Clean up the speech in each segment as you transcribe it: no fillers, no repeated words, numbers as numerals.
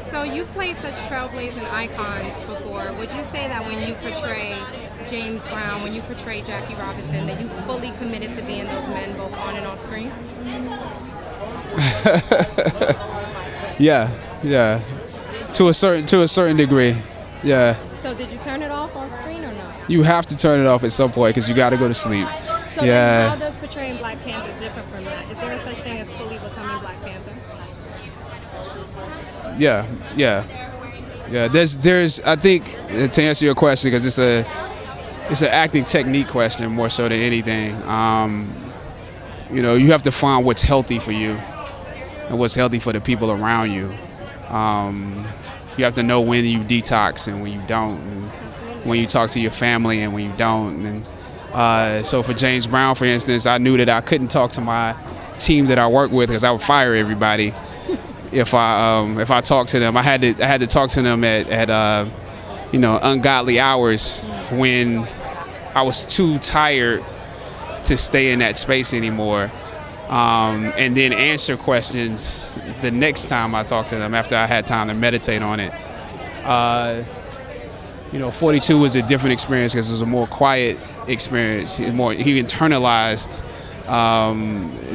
So you've played such trailblazing icons before. Would you say that when you portray James Brown, when you portray Jackie Robinson, that you fully committed to being those men both on and off screen? Yeah. To a certain degree. Yeah. So did you turn it off screen or no? You have to turn it off at some point because you got to go to sleep. So then how does portraying Black Panther differ from that? Is there a such thing as fully becoming Black Panther? Yeah. There's I think to answer your question, because it's an acting technique question more so than anything. You have to find what's healthy for you and what's healthy for the people around you. You have to know when you detox and when you don't, and when you talk to your family and when you don't. And so for James Brown, for instance, I knew that I couldn't talk to my team that I work with because I would fire everybody if I talked to them. I had to talk to them at ungodly hours when I was too tired to stay in that space anymore, and then answer questions the next time I talked to them after I had time to meditate on it. 42 was a different experience because it was a more quiet experience. He internalized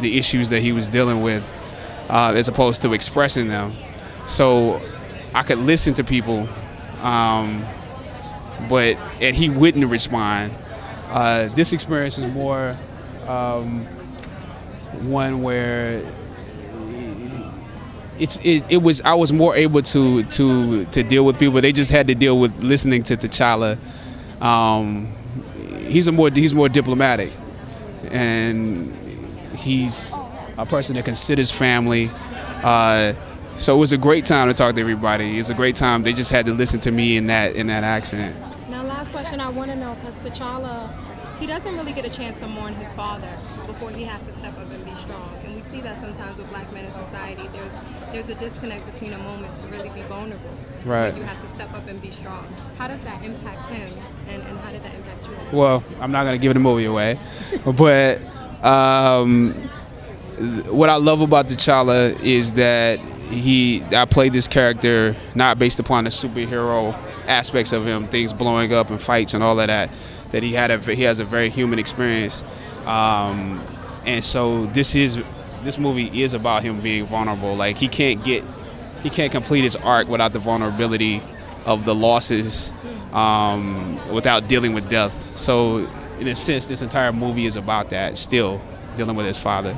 the issues that he was dealing with as opposed to expressing them. So I could listen to people, and he wouldn't respond. This experience is more one where I was more able to deal with people. They just had to deal with listening to T'Challa. He's more diplomatic, and he's a person that considers family. So it was a great time to talk to everybody. It's a great time. They just had to listen to me in that accent. Now, last question I want to know, because T'Challa, he doesn't really get a chance to mourn his father before he has to step up and be strong. And we see that sometimes with Black men in society, there's a disconnect between a moment to really be vulnerable. Right. Where you have to step up and be strong. How does that impact him, and how did that impact you? Well, I'm not going to give the movie away, but what I love about T'Challa is that I played this character not based upon the superhero aspects of him, things blowing up and fights and all of that. That he has a very human experience, and so this movie is about him being vulnerable. Like he can't complete his arc without the vulnerability of the losses, without dealing with death. So in a sense, this entire movie is about that, still dealing with his father.